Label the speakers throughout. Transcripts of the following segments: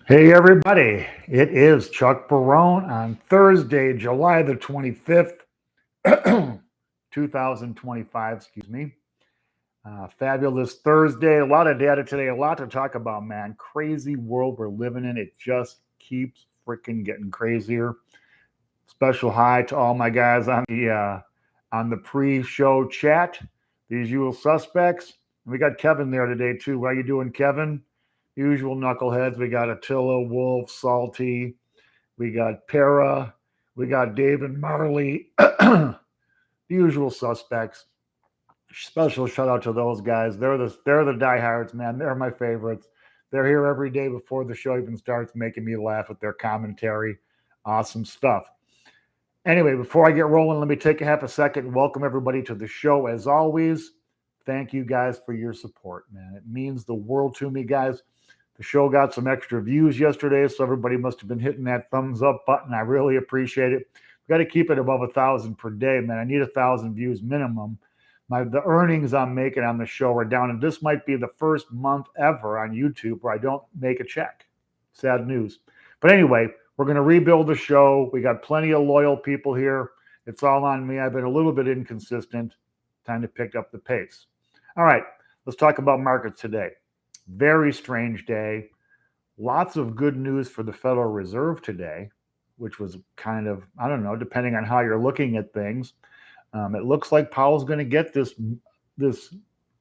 Speaker 1: Hey everybody, it is Chuck Barone on Thursday, July the 25th, 2025, excuse me. Fabulous Thursday, a lot of data today, a lot to talk about, man. Crazy world we're living in. It just keeps freaking getting crazier. Special hi to all my guys on the pre-show chat, the usual suspects. We got Kevin there today too. How you doing, Kevin? Usual knuckleheads. We got Attila, Wolf, Salty. We got Para. We got Dave and Marley. The usual suspects. Special shout out to those guys. They're the diehards, man. They're my favorites. They're here every day before the show even starts, making me laugh with their commentary. Awesome stuff. Anyway, before I get rolling, let me take a half a second and welcome everybody to the show. As always, thank you guys for your support, man. It means the world to me, guys. The show got some extra views yesterday, so everybody must have been hitting that thumbs up button. I really appreciate it. We got to keep it above 1,000 per day, man. I need 1,000 views minimum. The earnings I'm making on the show are down, and this might be the first month ever on YouTube where I don't make a check. Sad news. But anyway, we're going to rebuild the show. We got plenty of loyal people here. It's all on me. I've been a little bit inconsistent. Time to pick up the pace. All right, let's talk about markets today. Very strange day. Lots of good news for the Federal Reserve today, which was kind of, I don't know, depending on how you're looking at things. It looks like Powell's going to get this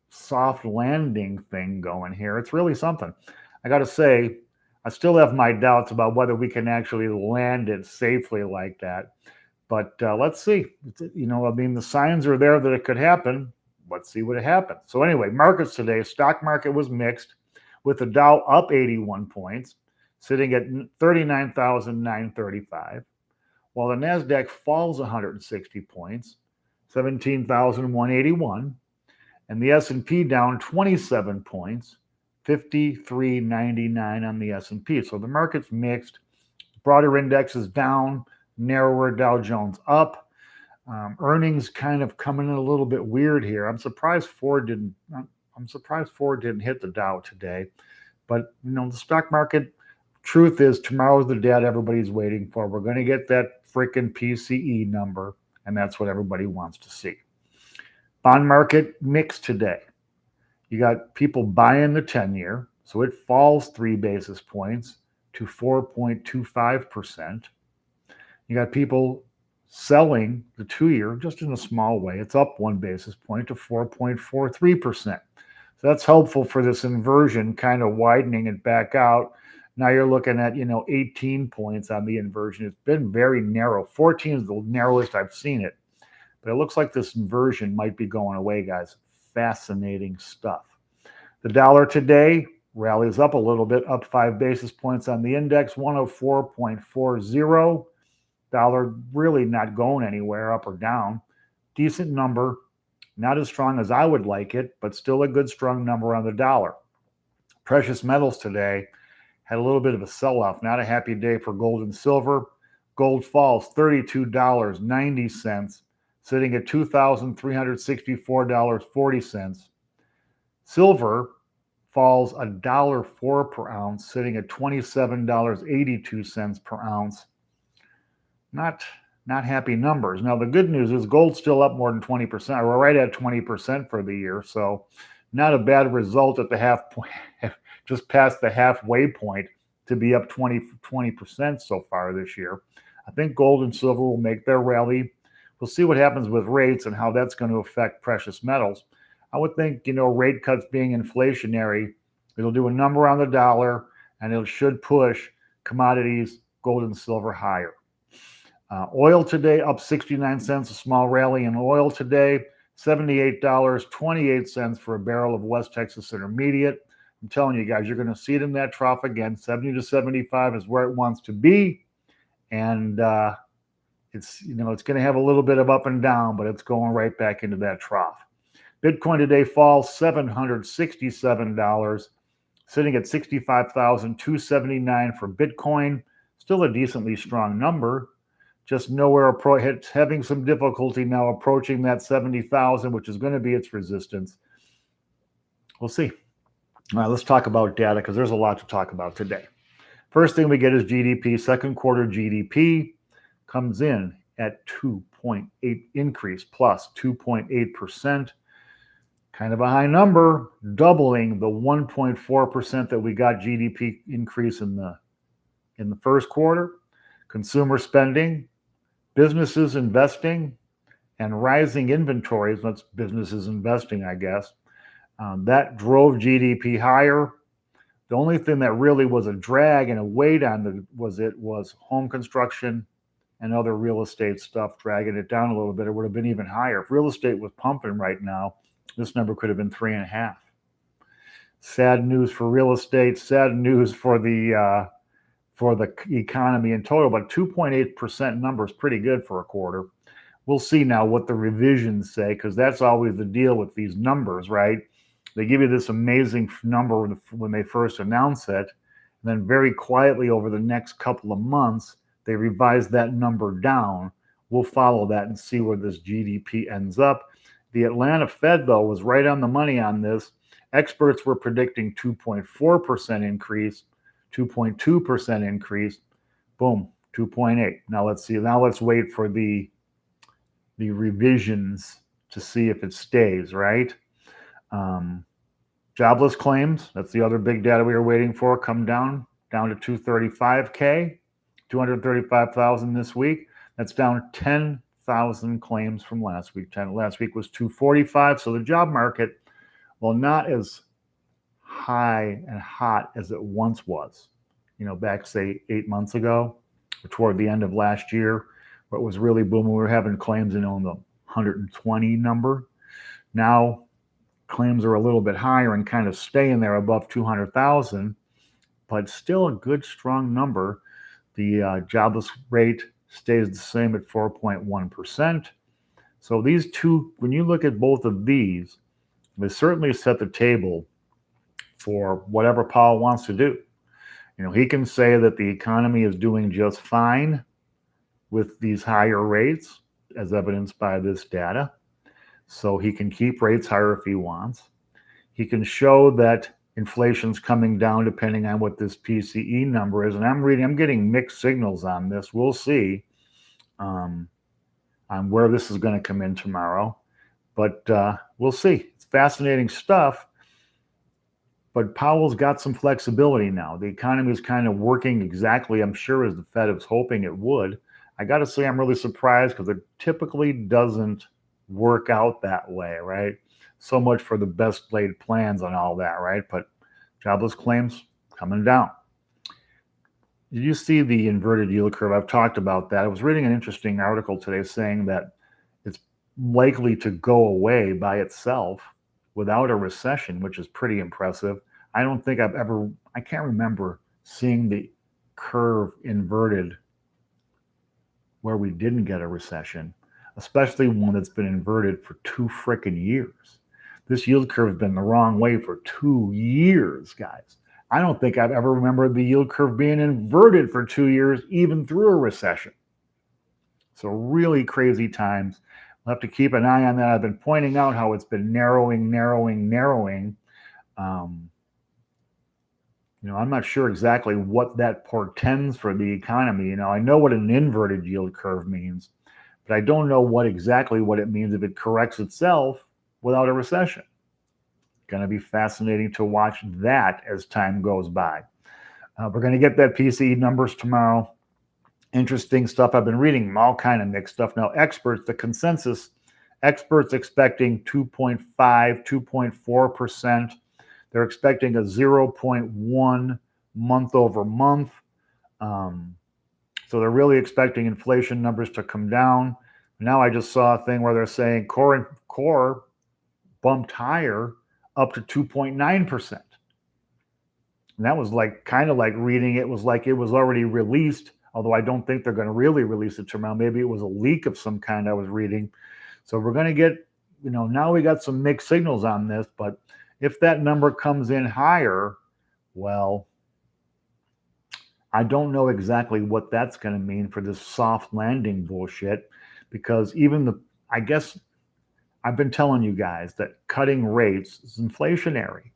Speaker 1: soft landing thing going here. It's really something. I got to say, I still have my doubts about whether we can actually land it safely like that. But let's see. The signs are there that it could happen. Let's see what happens. So anyway, markets today, stock market was mixed with the Dow up 81 points, sitting at 39,935, while the NASDAQ falls 160 points, 17,181, and the S&P down 27 points, 53.99 on the S&P. So the market's mixed. Broader index is down, narrower Dow Jones up. Earnings kind of coming in a little bit weird here. I'm surprised Ford didn't hit the Dow today. But the stock market, truth is, tomorrow's the data everybody's waiting for. We're going to get that freaking PCE number, and that's what everybody wants to see. Bond market mixed today. You got people buying the 10-year, so it falls 3 basis points to 4.25%. You got people selling the 2-year just in a small way. It's up 1 basis point to 4.43%. So that's helpful for this inversion, kind of widening it back out. Now you're looking at, 18 points on the inversion. It's been very narrow. 14 is the narrowest I've seen it. But it looks like this inversion might be going away, guys. Fascinating stuff. The dollar today rallies up a little bit, up 5 basis points on the index, 104.40. Dollar really not going anywhere, up or down. Decent number, not as strong as I would like it, but still a good strong number on the dollar. Precious metals today had a little bit of a sell-off. Not a happy day for gold and silver. Gold falls $32.90, sitting at $2,364.40. Silver falls $1.04 per ounce, sitting at $27.82 per ounce. Not happy numbers. Now, the good news is gold's still up more than 20%. We're right at 20% for the year, so not a bad result at the half point, just past the halfway point to be up 20% so far this year. I think gold and silver will make their rally. We'll see what happens with rates and how that's going to affect precious metals. I would think, rate cuts being inflationary, it'll do a number on the dollar, and it should push commodities, gold and silver, higher. Oil today up 69 cents, a small rally in oil today, $78.28 for a barrel of West Texas Intermediate. I'm telling you guys, you're going to see it in that trough again. 70 to 75 is where it wants to be. And it's going to have a little bit of up and down, but it's going right back into that trough. Bitcoin today falls $767, sitting at $65,279 for Bitcoin. Still a decently strong number. Just nowhere having some difficulty now approaching that 70,000, which is going to be its resistance. We'll see. All right, let's talk about data because there's a lot to talk about today. First thing we get is GDP. Second quarter GDP comes in at 2.8 increase plus 2.8%. Kind of a high number, doubling the 1.4% that we got GDP increase in the first quarter. Consumer spending, businesses investing, and rising inventories. That's businesses investing, I guess. That drove GDP higher. The only thing that really was a drag and a weight on was home construction and other real estate stuff dragging it down a little bit. It would have been even higher. If real estate was pumping right now, this number could have been 3.5. Sad news for real estate. Sad news for the economy in total. But 2.8% number is pretty good for a quarter. We'll see now what the revisions say, because that's always the deal with these numbers, right? They give you this amazing number when they first announce it, and then very quietly over the next couple of months, they revise that number down. We'll follow that and see where this GDP ends up. The Atlanta Fed, though, was right on the money on this. Experts were predicting 2.4% increase, 2.2% increase. Boom, 2.8. Now let's see. Now let's wait for the revisions to see if it stays, right? Jobless claims, that's the other big data we were waiting for, come down to 235,000 this week. That's down 10,000 claims from last week. Last week was 245. So the job market, well, not as high and hot as it once was, back, say, 8 months ago or toward the end of last year, where it was really booming. We were having claims in the 120 number. Now claims are a little bit higher and kind of staying there above 200,000, but still a good, strong number. The jobless rate stays the same at 4.1%. So these two, when you look at both of these, they certainly set the table for whatever Powell wants to do. He can say that the economy is doing just fine with these higher rates, as evidenced by this data. So he can keep rates higher if he wants. He can show that inflation's coming down depending on what this PCE number is. And I'm getting mixed signals on this. We'll see on where this is going to come in tomorrow. But we'll see. It's fascinating stuff. But Powell's got some flexibility now. The economy is kind of working exactly, I'm sure, as the Fed was hoping it would. I got to say I'm really surprised, because it typically doesn't work out that way, right? So much for the best laid plans and all that, right? But jobless claims coming down. Did you see the inverted yield curve? I've talked about that. I was reading an interesting article today saying that it's likely to go away by itself without a recession, which is pretty impressive. I don't think I can't remember seeing the curve inverted where we didn't get a recession, especially one that's been inverted for 2 frickin' years. This yield curve has been the wrong way for 2 years, guys. I don't think I've ever remembered the yield curve being inverted for 2 years, even through a recession. So really crazy times. We'll have to keep an eye on that. I've been pointing out how it's been narrowing. I'm not sure exactly what that portends for the economy. I know what an inverted yield curve means, but I don't know exactly what it means if it corrects itself without a recession. Going to be fascinating to watch that as time goes by. We're going to get that PCE numbers tomorrow. Interesting stuff. I've been reading all kind of mixed stuff. Now, the consensus, experts expecting 2.5, 2.4%. They're expecting a 0.1 month over month. So they're really expecting inflation numbers to come down. Now I just saw a thing where they're saying core bumped higher up to 2.9%. And that was kind of like reading it was like it was already released, although I don't think they're going to really release it tomorrow. Maybe it was a leak of some kind I was reading. So we're going to get, now we got some mixed signals on this, but if that number comes in higher, well, I don't know exactly what that's going to mean for this soft landing bullshit, because I guess I've been telling you guys that cutting rates is inflationary.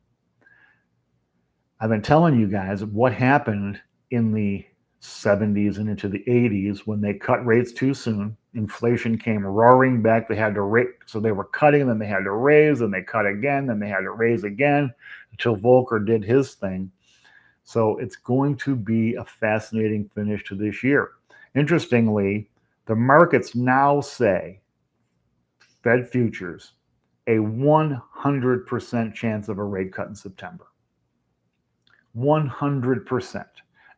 Speaker 1: I've been telling you guys what happened in the 70s and into the 80s when they cut rates too soon. Inflation came roaring back. They had to rate, so they were cutting, then they had to raise, and they cut again, then they had to raise again until Volcker did his thing. So it's going to be a fascinating finish to this year. Interestingly, the markets now say, Fed futures, a 100% chance of a rate cut in September. 100%.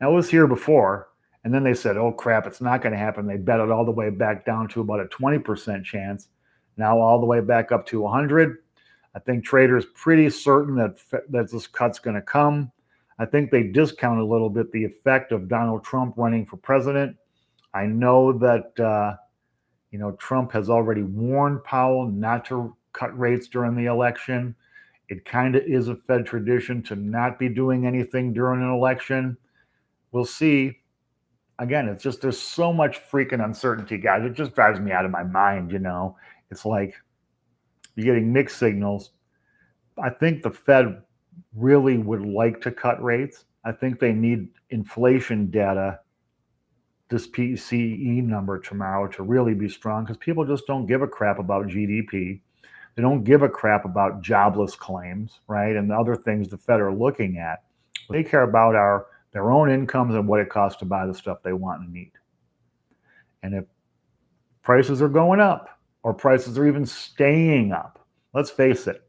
Speaker 1: Now, it was here before, and then they said, oh crap, it's not going to happen. They bet it all the way back down to about a 20% chance. Now all the way back up to 100. I think traders pretty certain that this cut's going to come. I think they discount a little bit the effect of Donald Trump running for president. I know that Trump has already warned Powell not to cut rates during the election. It kind of is a Fed tradition to not be doing anything during an election. We'll see. Again, it's just there's so much freaking uncertainty, guys. It just drives me out of my mind, It's like you're getting mixed signals. I think the Fed really would like to cut rates. I think they need inflation data, this PCE number tomorrow, to really be strong because people just don't give a crap about GDP. They don't give a crap about jobless claims, right? And the other things the Fed are looking at. What they care about are their own incomes and what it costs to buy the stuff they want and need. And if prices are going up or prices are even staying up, let's face it,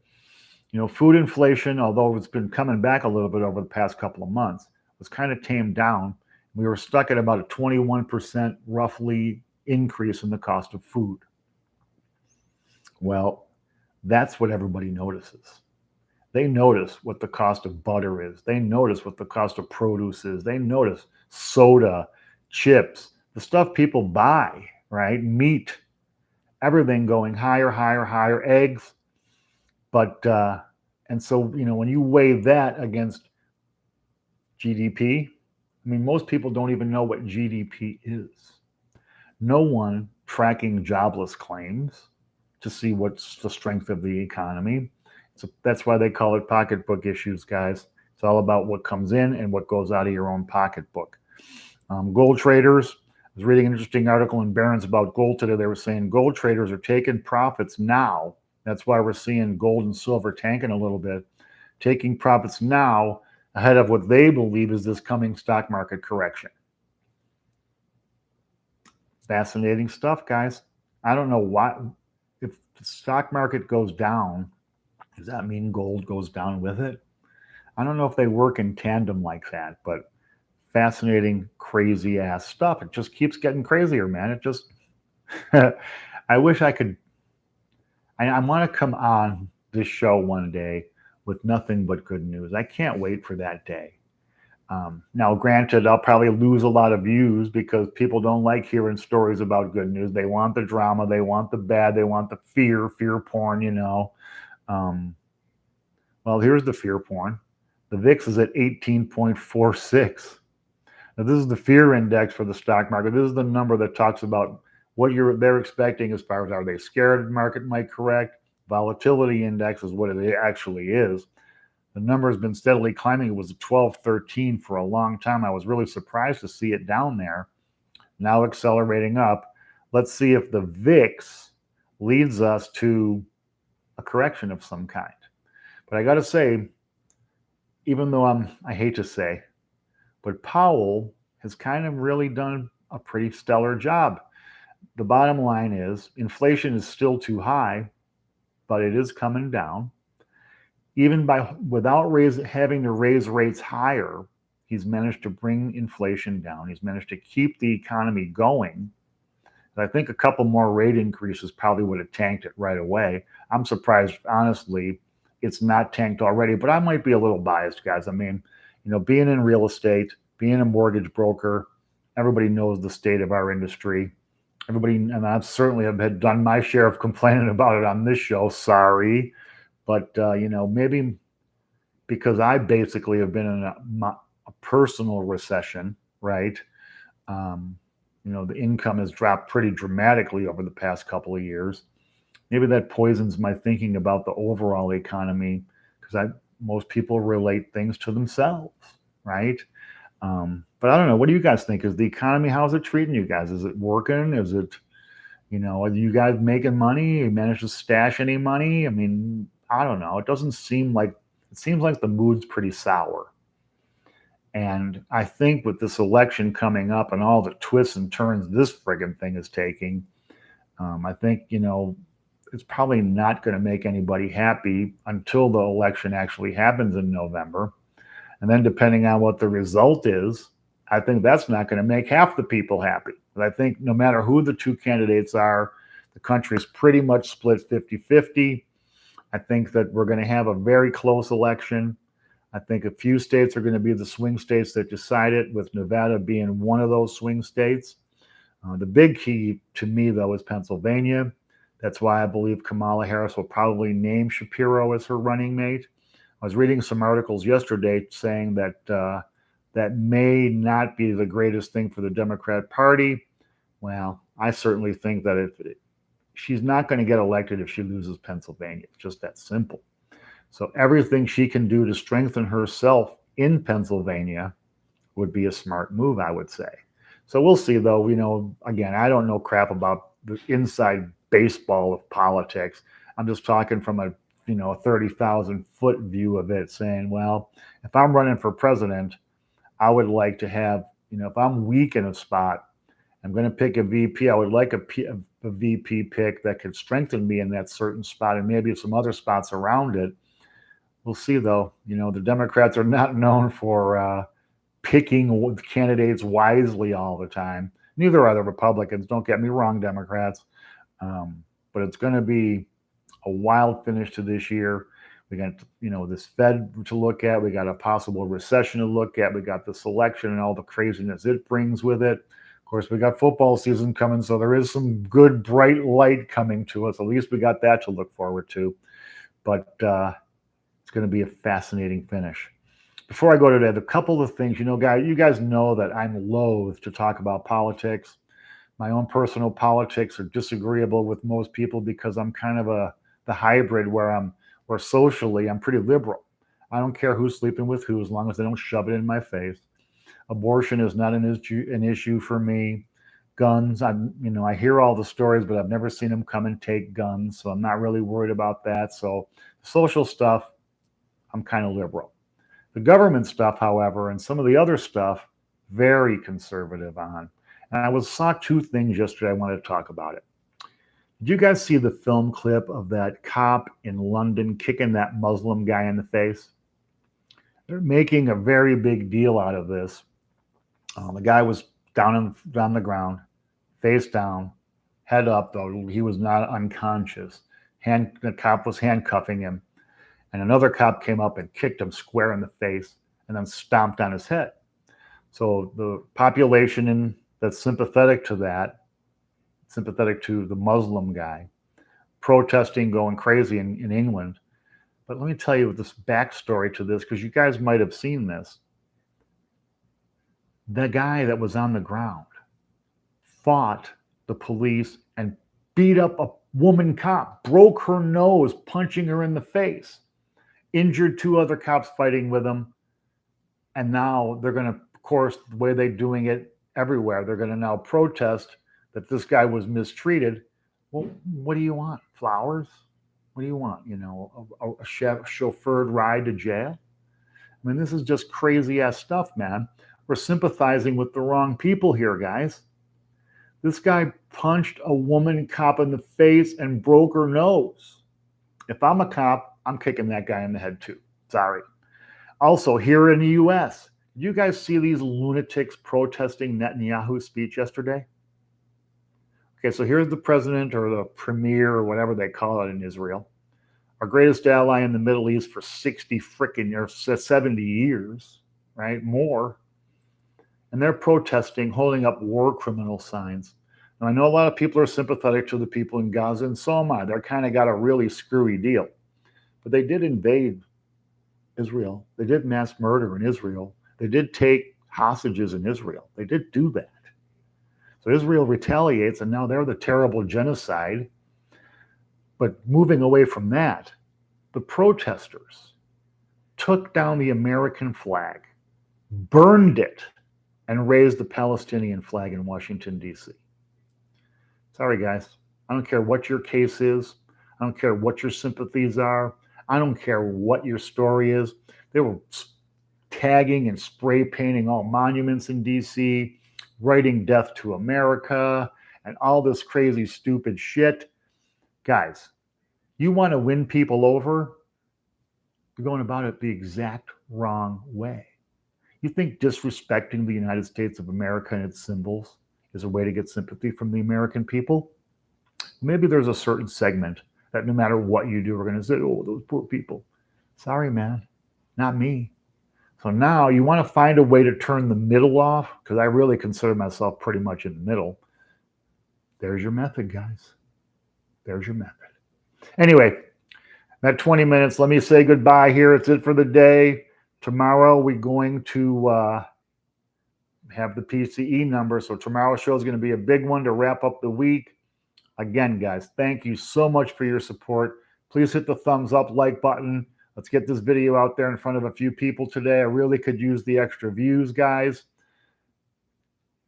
Speaker 1: food inflation, although it's been coming back a little bit over the past couple of months, was kind of tamed down. We were stuck at about a 21% roughly increase in the cost of food. Well, that's what everybody notices. They notice what the cost of butter is. They notice what the cost of produce is. They notice soda, chips, the stuff people buy, right? Meat, everything going higher, higher, higher, eggs. But, and so, when you weigh that against GDP, most people don't even know what GDP is. No one tracking jobless claims to see what's the strength of the economy. So that's why they call it pocketbook issues, guys. It's all about what comes in and what goes out of your own pocketbook. Gold traders, I was reading an interesting article in Barone's about gold today. They were saying gold traders are taking profits now. That's why we're seeing gold and silver tanking a little bit, taking profits now ahead of what they believe is this coming stock market correction. Fascinating stuff, guys. I don't know why. If the stock market goes down, does that mean gold goes down with it? I don't know if they work in tandem like that, but fascinating, crazy ass stuff. It just keeps getting crazier, man. It just, I wish I could, I want to come on this show one day with nothing but good news. I can't wait for that day. Now, granted, I'll probably lose a lot of views because people don't like hearing stories about good news. They want the drama. They want the bad. They want the fear porn, Well, here's the fear porn. The VIX is at 18.46. Now, this is the fear index for the stock market. This is the number that talks about what they're expecting as far as are they scared the market might correct. Volatility index is what it actually is. The number has been steadily climbing. It was at 12.13 for a long time. I was really surprised to see it down there. Now accelerating up. Let's see if the VIX leads us to a correction of some kind. But I got to say, even though I hate to say, but Powell has kind of really done a pretty stellar job. The bottom line is inflation is still too high, but it is coming down. Even without having to raise rates higher, he's managed to bring inflation down. He's managed to keep the economy going. And I think a couple more rate increases probably would have tanked it right away. I'm surprised, honestly, it's not tanked already, but I might be a little biased, guys. Being in real estate, being a mortgage broker, everybody knows the state of our industry. And I certainly have done my share of complaining about it on this show. Sorry. But, maybe because I basically have been in a personal recession, right? The income has dropped pretty dramatically over the past couple of years. Maybe that poisons my thinking about the overall economy because most people relate things to themselves, right? But I don't know. What do you guys think? Is the economy, how's it treating you guys? Is it working? Is it, are you guys making money? You managed to stash any money? I mean, I don't know. It seems like the mood's pretty sour. And I think with this election coming up and all the twists and turns this friggin' thing is taking, I think, it's probably not going to make anybody happy until the election actually happens in November. And then depending on what the result is, I think that's not going to make half the people happy. But I think no matter who the two candidates are, the country's pretty much split 50-50. I think that we're going to have a very close election. I think a few states are going to be the swing states that decide it, with Nevada being one of those swing states. The big key to me, though, is Pennsylvania. That's why I believe Kamala Harris will probably name Shapiro as her running mate. I was reading some articles yesterday saying that that may not be the greatest thing for the Democrat Party. Well, I certainly think that she's not going to get elected if she loses Pennsylvania. It's just that simple. So everything she can do to strengthen herself in Pennsylvania would be a smart move, I would say. So we'll see, though. Again, I don't know crap about the inside baseball of politics. I'm just talking from a 30,000-foot view of it, saying, well, if I'm running for president, I would like to have, if I'm weak in a spot, I'm going to pick a VP. I would like a VP pick that could strengthen me in that certain spot and maybe some other spots around it. We'll see, though. The Democrats are not known for picking candidates wisely all the time. Neither are the Republicans. Don't get me wrong, Democrats. But it's going to be a wild finish to this year. We got, this Fed to look at. We got a possible recession to look at. We got this election and all the craziness it brings with it. Of course, we got football season coming, so there is some good, bright light coming to us. At least we got that to look forward to. But it's going to be a fascinating finish. Before I go to that, a couple of things, you guys know that I'm loath to talk about politics. My own personal politics are disagreeable with most people because I'm kind of the hybrid where socially I'm pretty liberal. I don't care who's sleeping with who as long as they don't shove it in my face. Abortion is not an issue for me. Guns, I hear all the stories, but I've never seen them come and take guns, so I'm not really worried about that. So social stuff, I'm kind of liberal. The government stuff, however, and some of the other stuff, very conservative on. And I saw two things yesterday. I wanted to talk about it. Did you guys see the film clip of that cop in London kicking that Muslim guy in the face? They're making a very big deal out of this. The guy was down on the ground, face down, head up, though he was not unconscious. The cop was handcuffing him, and another cop came up and kicked him square in the face and then stomped on his head. So the population that's sympathetic to the Muslim guy, protesting, going crazy in England. But let me tell you this backstory to this, because you guys might have seen this. The guy that was on the ground fought the police and beat up a woman cop, broke her nose, punching her in the face, injured two other cops fighting with him. And now they're going to, of course, the way they're doing it everywhere, they're going to now protest that this guy was mistreated. Well, what do you want? Flowers? What do you want? A chauffeured ride to jail? I mean, this is just crazy ass stuff, man. We're sympathizing with the wrong people here, guys. This guy punched a woman cop in the face and broke her nose. If I'm a cop, I'm kicking that guy in the head too. Sorry. Also, here in the U.S., did you guys see these lunatics protesting Netanyahu's speech yesterday? Okay, so here's the president or the premier or whatever they call it in Israel, our greatest ally in the Middle East for 70 years, right? More. And they're protesting, holding up war criminal signs. Now, I know a lot of people are sympathetic to the people in Gaza, and so am I. They're kind of got a really screwy deal. But they did invade Israel. They did mass murder in Israel. They did take hostages in Israel. They did do that. So Israel retaliates, and now they're the terrible genocide. But moving away from that, the protesters took down the American flag, burned it, and raise the Palestinian flag in Washington, D.C. Sorry, guys. I don't care what your case is. I don't care what your sympathies are. I don't care what your story is. They were tagging and spray painting all monuments in D.C., writing death to America, and all this crazy, stupid shit. Guys, you want to win people over? You're going about it the exact wrong way. You think disrespecting the United States of America and its symbols is a way to get sympathy from the American people? Maybe there's a certain segment that no matter what you do, we're going to say, oh, those poor people. Sorry, man, not me. So now you want to find a way to turn the middle off, because I really consider myself pretty much in the middle. There's your method, guys. There's your method. Anyway, at 20 minutes, let me say goodbye here. It's it for the day. Tomorrow, we're going to have the PCE number. So tomorrow's show is going to be a big one to wrap up the week. Again, guys, thank you so much for your support. Please hit the thumbs up, like button. Let's get this video out there in front of a few people today. I really could use the extra views, guys.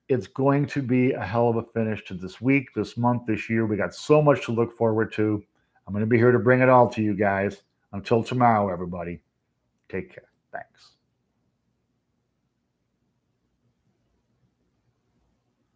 Speaker 1: It's going to be a hell of a finish to this week, this month, this year. We got so much to look forward to. I'm going to be here to bring it all to you guys. Until tomorrow, everybody, take care. Thanks.